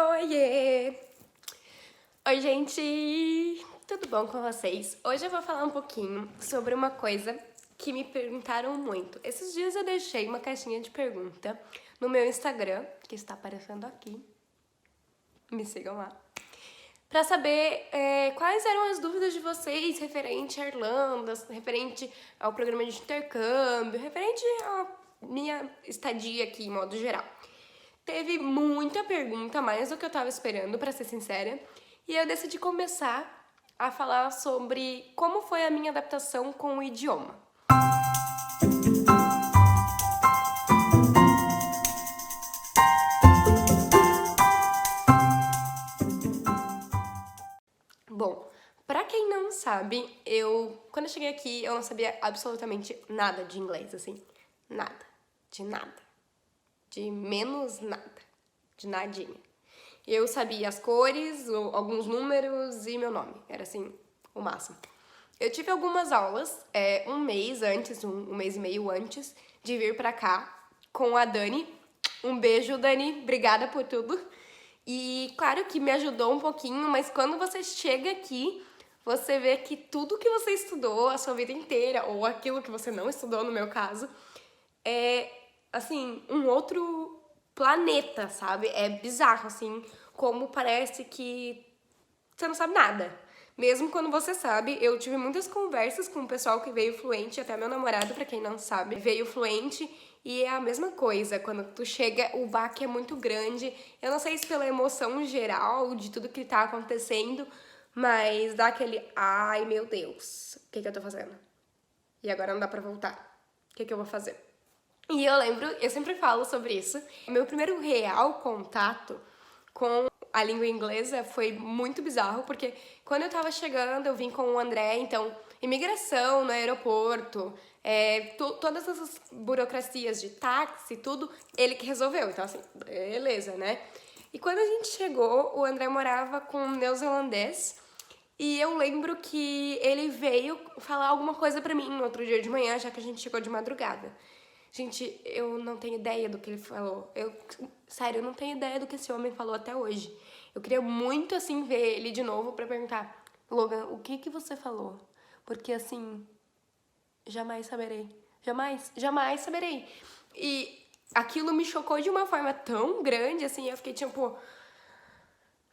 Oiê! Oi, gente! Tudo bom com vocês? Hoje eu vou falar um pouquinho sobre uma coisa que me perguntaram muito. Esses dias eu deixei uma caixinha de pergunta no meu Instagram, que está aparecendo aqui. Me sigam lá. Pra saber quais eram as dúvidas de vocês referente à Irlanda, referente ao programa de intercâmbio, referente à minha estadia aqui, em modo geral. Teve muita pergunta, mais do que eu tava esperando, pra ser sincera, e eu decidi começar a falar sobre como foi a minha adaptação com o idioma. Bom, pra quem não sabe, quando eu cheguei aqui, eu não sabia absolutamente nada de inglês, assim, nada, de nada, de menos nada, de nadinha. Eu sabia as cores, alguns números e meu nome, era assim, o máximo. Eu tive algumas aulas, um mês antes, um mês e meio antes de vir pra cá com a Dani. Um beijo, Dani, obrigada por tudo. E claro que me ajudou um pouquinho, mas quando você chega aqui, você vê que tudo que você estudou a sua vida inteira, ou aquilo que você não estudou no meu caso, é, assim, um outro planeta, sabe? É bizarro, assim, como parece que você não sabe nada. Mesmo quando você sabe, eu tive muitas conversas com o pessoal que veio fluente, até meu namorado, pra quem não sabe, veio fluente, e é a mesma coisa, quando tu chega, o baque é muito grande. Eu não sei se pela emoção geral de tudo que tá acontecendo, mas dá aquele, ai meu Deus, o que eu tô fazendo? E agora não dá pra voltar. O que eu vou fazer? E eu lembro, eu sempre falo sobre isso, meu primeiro real contato com a língua inglesa foi muito bizarro, porque quando eu tava chegando, eu vim com o André, então, imigração no aeroporto, todas essas burocracias de táxi, tudo, ele que resolveu. Então, assim, beleza, né? E quando a gente chegou, o André morava com um neozelandês, e eu lembro que ele veio falar alguma coisa pra mim no outro dia de manhã, já que a gente chegou de madrugada. Gente, eu não tenho ideia do que ele falou. Sério, eu não tenho ideia do que esse homem falou até hoje. Eu queria muito, assim, ver ele de novo pra perguntar: Logan, o que você falou? Porque, assim, jamais saberei. Jamais saberei. E aquilo me chocou de uma forma tão grande, assim, eu fiquei tipo...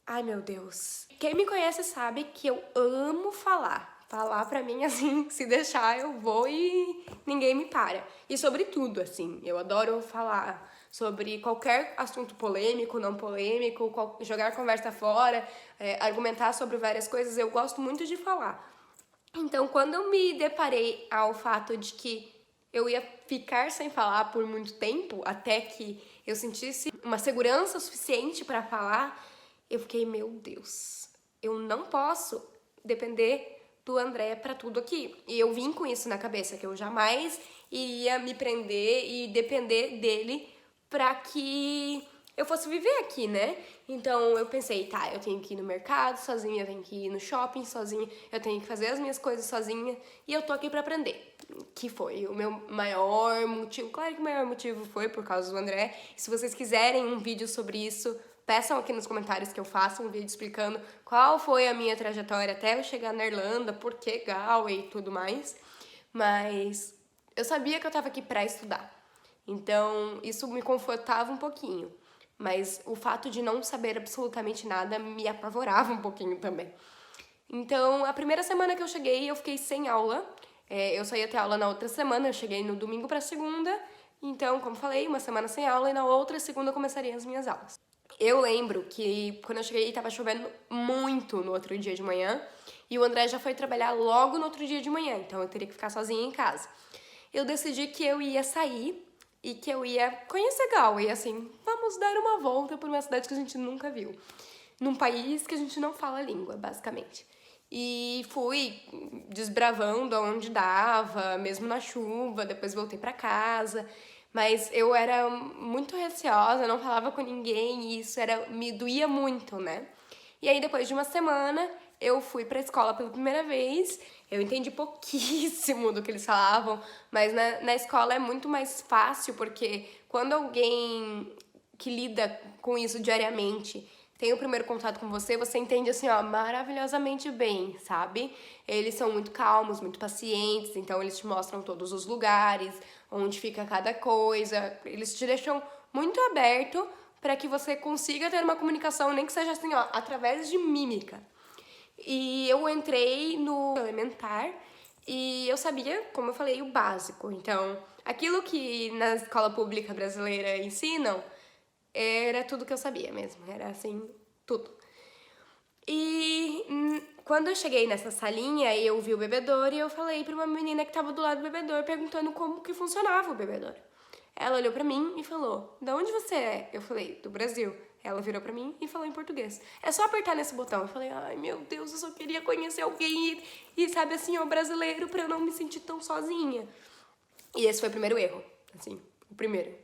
Ai, meu Deus. Quem me conhece sabe que eu amo falar. Falar pra mim, assim, se deixar eu vou e ninguém me para. E sobre tudo, assim, eu adoro falar sobre qualquer assunto polêmico, não polêmico, jogar conversa fora, argumentar sobre várias coisas, eu gosto muito de falar. Então, quando eu me deparei ao fato de que eu ia ficar sem falar por muito tempo, até que eu sentisse uma segurança suficiente pra falar, eu fiquei, meu Deus, eu não posso depender do André pra tudo aqui. E eu vim com isso na cabeça, que eu jamais iria me prender e depender dele pra que eu fosse viver aqui, né? Então eu pensei, tá, eu tenho que ir no mercado sozinha, eu tenho que ir no shopping sozinha, eu tenho que fazer as minhas coisas sozinha e eu tô aqui pra aprender. Que foi o meu maior motivo. Claro que o maior motivo foi por causa do André. E se vocês quiserem um vídeo sobre isso, peçam aqui nos comentários que eu faça um vídeo explicando qual foi a minha trajetória até eu chegar na Irlanda, por que Galway e tudo mais. Mas eu sabia que eu tava aqui pra estudar. Então, isso me confortava um pouquinho. Mas o fato de não saber absolutamente nada me apavorava um pouquinho também. Então, a primeira semana que eu cheguei, eu fiquei sem aula. Eu só ia ter aula na outra semana, eu cheguei no domingo pra segunda. Então, como falei, uma semana sem aula e na outra segunda começariam as minhas aulas. Eu lembro que quando eu cheguei tava chovendo muito no outro dia de manhã e o André já foi trabalhar logo no outro dia de manhã, então eu teria que ficar sozinha em casa. Eu decidi que eu ia sair e que eu ia conhecer Galway, assim, vamos dar uma volta por uma cidade que a gente nunca viu, num país que a gente não fala a língua, basicamente. E fui desbravando aonde dava, mesmo na chuva, depois voltei pra casa. Mas eu era muito receosa, não falava com ninguém e isso me doía muito, né? E aí, depois de uma semana, eu fui pra escola pela primeira vez. Eu entendi pouquíssimo do que eles falavam, mas na escola é muito mais fácil, porque quando alguém que lida com isso diariamente tem o primeiro contato com você, você entende assim, ó, maravilhosamente bem, sabe? Eles são muito calmos, muito pacientes, então eles te mostram todos os lugares, onde fica cada coisa, eles te deixam muito aberto para que você consiga ter uma comunicação, nem que seja assim, ó, através de mímica. E eu entrei no elementar e eu sabia, como eu falei, o básico. Então, aquilo que na escola pública brasileira ensinam era tudo que eu sabia mesmo, era assim, tudo. E quando eu cheguei nessa salinha, eu vi o bebedouro e eu falei pra uma menina que tava do lado do bebedouro perguntando como que funcionava o bebedouro. Ela olhou pra mim e falou: "Da onde você é?" Eu falei: "Do Brasil." Ela virou pra mim e falou em português: "É só apertar nesse botão." Eu falei: "Ai, meu Deus, eu só queria conhecer alguém e sabe assim, o brasileiro, pra eu não me sentir tão sozinha." E esse foi o primeiro erro, assim, o primeiro.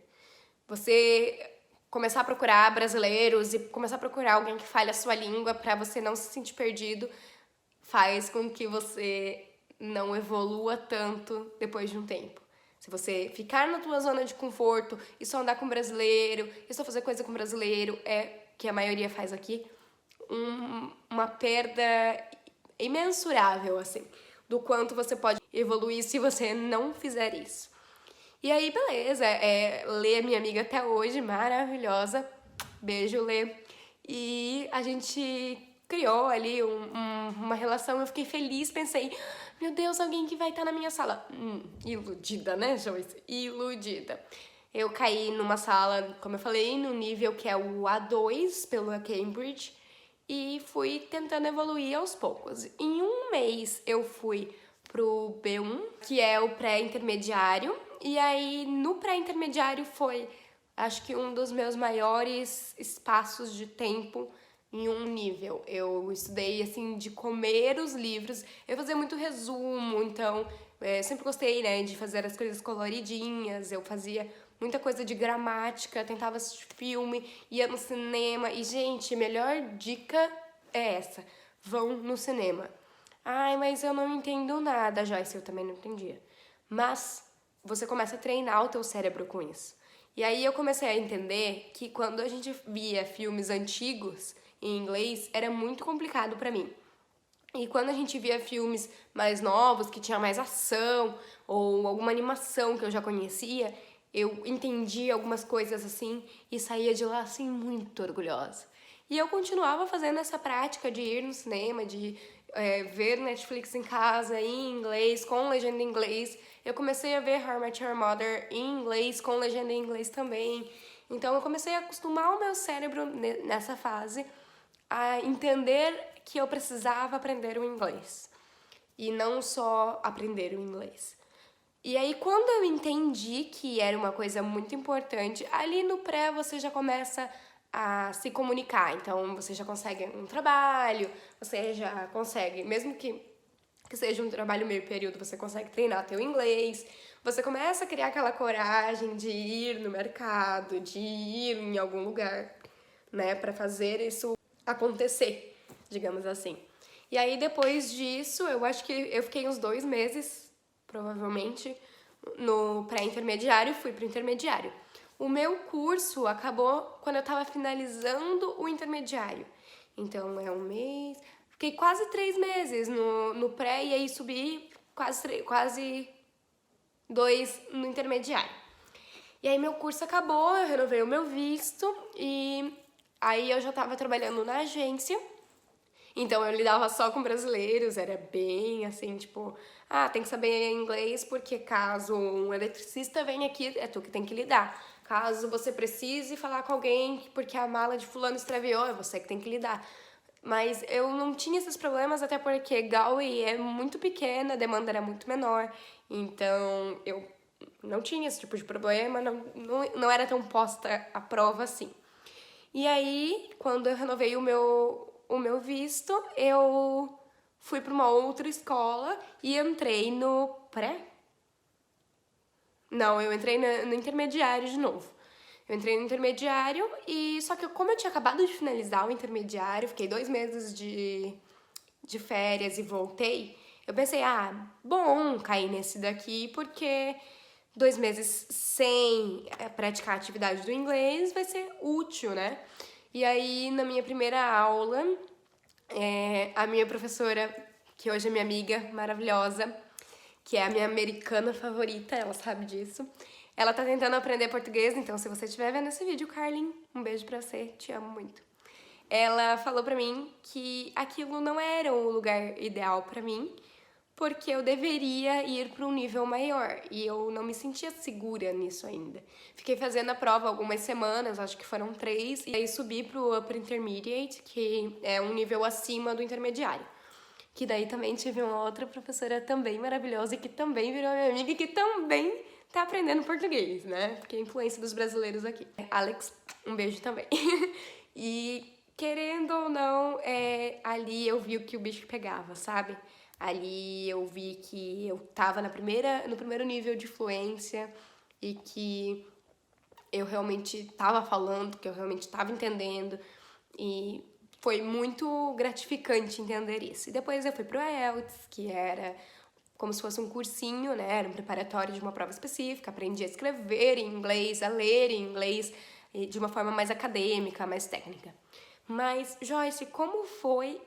Você começar a procurar brasileiros e começar a procurar alguém que fale a sua língua pra você não se sentir perdido faz com que você não evolua tanto depois de um tempo. Se você ficar na tua zona de conforto e só andar com brasileiro, e só fazer coisa com brasileiro, que a maioria faz aqui, uma perda imensurável, assim, do quanto você pode evoluir se você não fizer isso. E aí, beleza, Lê é minha amiga até hoje, maravilhosa. Beijo, Lê. E a gente criou ali uma relação, eu fiquei feliz, pensei, meu Deus, alguém que vai estar na minha sala. Iludida, né, Joyce? Iludida. Eu caí numa sala, como eu falei, no nível que é o A2 pela Cambridge e fui tentando evoluir aos poucos. Em um mês eu fui pro B1, que é o pré-intermediário, e aí no pré-intermediário foi, acho que um dos meus maiores espaços de tempo em um nível. Eu estudei, assim, de comer os livros, eu fazia muito resumo, então sempre gostei, né, de fazer as coisas coloridinhas, eu fazia muita coisa de gramática, tentava assistir filme, ia no cinema, e, gente, a melhor dica é essa, vão no cinema. Ai, mas eu não entendo nada, Joyce, eu também não entendia. Mas você começa a treinar o teu cérebro com isso. E aí eu comecei a entender que quando a gente via filmes antigos em inglês, era muito complicado pra mim. E quando a gente via filmes mais novos, que tinha mais ação, ou alguma animação que eu já conhecia, eu entendia algumas coisas assim e saía de lá assim muito orgulhosa. E eu continuava fazendo essa prática de ir no cinema, de ver Netflix em casa em inglês, com legenda em inglês. Eu comecei a ver How I Met Your Mother em inglês, com legenda em inglês também. Então eu comecei a acostumar o meu cérebro nessa fase a entender que eu precisava aprender o inglês. E não só aprender o inglês. E aí, quando eu entendi que era uma coisa muito importante, ali no pré você já começa a se comunicar. Então, você já consegue um trabalho, você já consegue, mesmo que seja um trabalho meio período, você consegue treinar teu inglês. Você começa a criar aquela coragem de ir no mercado, de ir em algum lugar, né, para fazer isso acontecer, digamos assim. E aí, depois disso, eu acho que eu fiquei uns 2 meses, provavelmente, no pré-intermediário, fui pro intermediário. O meu curso acabou quando eu tava finalizando o intermediário. Então, é um mês... Fiquei quase 3 meses no pré e aí subi quase 2 no intermediário. E aí meu curso acabou, eu renovei o meu visto e aí eu já tava trabalhando na agência. Então eu lidava só com brasileiros, era bem assim, tipo, tem que saber inglês porque caso um eletricista venha aqui, é tu que tem que lidar. Caso você precise falar com alguém porque a mala de fulano extraviou, é você que tem que lidar. Mas eu não tinha esses problemas até porque Galway é muito pequena, a demanda era muito menor. Então eu não tinha esse tipo de problema, não era tão posta à prova assim. E aí, quando eu renovei o meu visto, eu fui para uma outra escola e entrei no pré? Não, eu entrei no intermediário de novo. Eu entrei no intermediário e só que como eu tinha acabado de finalizar o intermediário, fiquei 2 meses de férias e voltei, eu pensei, bom cair nesse daqui porque 2 meses sem praticar a atividade do inglês vai ser útil, né? E aí, na minha primeira aula, a minha professora, que hoje é minha amiga maravilhosa, que é a minha americana favorita, ela sabe disso. Ela tá tentando aprender português, então se você estiver vendo esse vídeo, Carlin, um beijo pra você, te amo muito. Ela falou pra mim que aquilo não era o lugar ideal pra mim, porque eu deveria ir para um nível maior e eu não me sentia segura nisso ainda. Fiquei fazendo a prova algumas semanas, acho que foram 3, e aí subi pro Upper Intermediate, que é um nível acima do intermediário. Que daí também tive uma outra professora também maravilhosa, que também virou minha amiga e que também tá aprendendo português, né? Porque é influência dos brasileiros aqui. Alex, um beijo também. E querendo ou não, ali eu vi o que o bicho pegava, sabe? Ali eu vi que eu tava no primeiro nível de fluência e que eu realmente tava falando, que eu realmente tava entendendo. E foi muito gratificante entender isso. E depois eu fui pro IELTS, que era como se fosse um cursinho, né? Era um preparatório de uma prova específica. Aprendi a escrever em inglês, a ler em inglês, de uma forma mais acadêmica, mais técnica. Mas, Joyce, como foi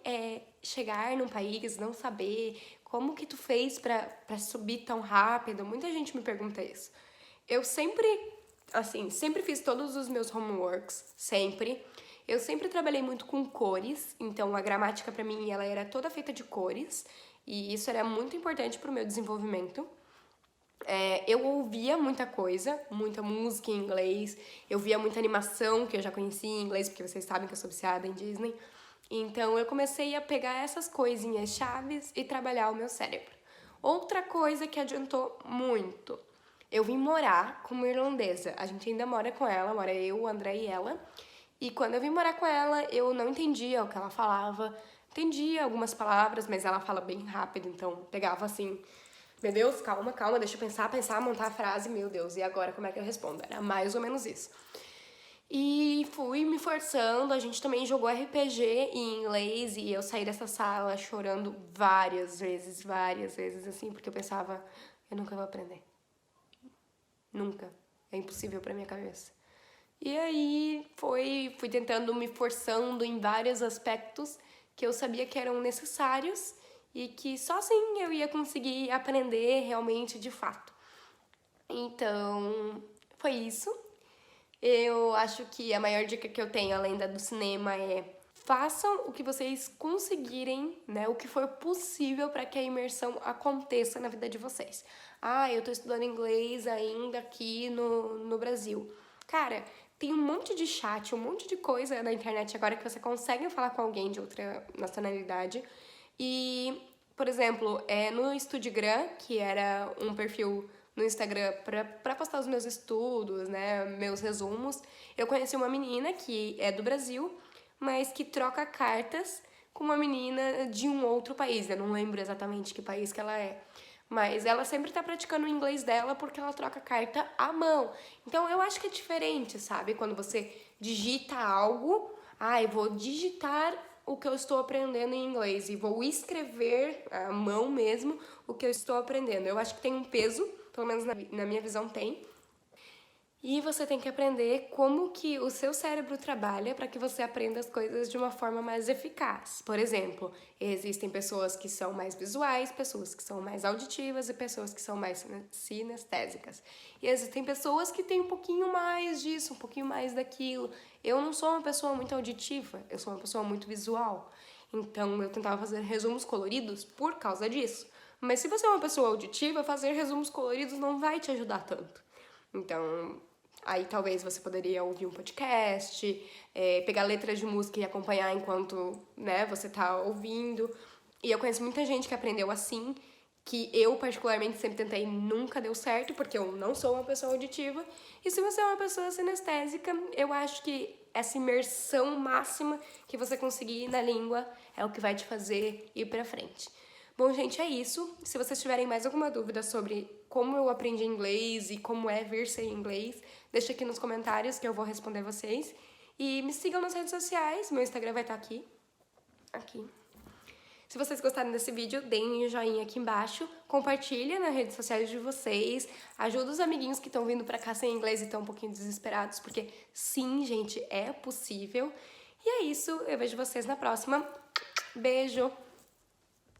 chegar num país, não saber? Como que tu fez pra subir tão rápido? Muita gente me pergunta isso. Eu sempre fiz todos os meus homeworks, sempre. Eu sempre trabalhei muito com cores, então a gramática pra mim ela era toda feita de cores e isso era muito importante pro meu desenvolvimento. Eu ouvia muita coisa, muita música em inglês, eu via muita animação que eu já conhecia em inglês, porque vocês sabem que eu sou viciada em Disney. Então eu comecei a pegar essas coisinhas chaves e trabalhar o meu cérebro. Outra coisa que adiantou muito, eu vim morar com uma irlandesa. A gente ainda mora com ela, mora eu, o André e ela. E quando eu vim morar com ela, eu não entendia o que ela falava. Entendia algumas palavras, mas ela fala bem rápido, então pegava assim, meu Deus, calma, calma, deixa eu pensar, montar a frase, meu Deus, e agora como é que eu respondo? Era mais ou menos isso. E fui me forçando, a gente também jogou RPG em inglês e eu saí dessa sala chorando várias vezes, assim, porque eu pensava, eu nunca vou aprender. Nunca. É impossível pra minha cabeça. E aí fui tentando me forçando em vários aspectos que eu sabia que eram necessários e que só assim eu ia conseguir aprender realmente de fato. Então, foi isso. Eu acho que a maior dica que eu tenho, além da do cinema, é façam o que vocês conseguirem, né? O que for possível para que a imersão aconteça na vida de vocês. Ah, eu tô estudando inglês ainda aqui no Brasil. Cara, tem um monte de chat, um monte de coisa na internet agora que você consegue falar com alguém de outra nacionalidade. E, por exemplo, no Studigram, que era um perfil no Instagram pra postar os meus estudos, né, meus resumos, eu conheci uma menina que é do Brasil, mas que troca cartas com uma menina de um outro país. Eu não lembro exatamente que país que ela é. Mas ela sempre tá praticando o inglês dela porque ela troca carta à mão. Então eu acho que é diferente, sabe? Quando você digita algo, eu vou digitar o que eu estou aprendendo em inglês e vou escrever à mão mesmo o que eu estou aprendendo. Eu acho que tem um peso, pelo menos na minha visão tem. E você tem que aprender como que o seu cérebro trabalha para que você aprenda as coisas de uma forma mais eficaz. Por exemplo, existem pessoas que são mais visuais, pessoas que são mais auditivas e pessoas que são mais sinestésicas. E existem pessoas que têm um pouquinho mais disso, um pouquinho mais daquilo. Eu não sou uma pessoa muito auditiva, eu sou uma pessoa muito visual. Então eu tentava fazer resumos coloridos por causa disso. Mas se você é uma pessoa auditiva, fazer resumos coloridos não vai te ajudar tanto. Então, aí talvez você poderia ouvir um podcast, pegar letras de música e acompanhar enquanto, né, você tá ouvindo. E eu conheço muita gente que aprendeu assim, que eu particularmente sempre tentei e nunca deu certo, porque eu não sou uma pessoa auditiva. E se você é uma pessoa sinestésica, eu acho que essa imersão máxima que você conseguir na língua é o que vai te fazer ir pra frente. Bom, gente, é isso. Se vocês tiverem mais alguma dúvida sobre como eu aprendi inglês e como é vir ser inglês, deixa aqui nos comentários que eu vou responder vocês. E me sigam nas redes sociais, meu Instagram vai estar aqui. Aqui. Se vocês gostaram desse vídeo, deem um joinha aqui embaixo, compartilha nas redes sociais de vocês, ajuda os amiguinhos que estão vindo pra cá sem inglês e estão um pouquinho desesperados, porque sim, gente, é possível. E é isso, eu vejo vocês na próxima. Beijo!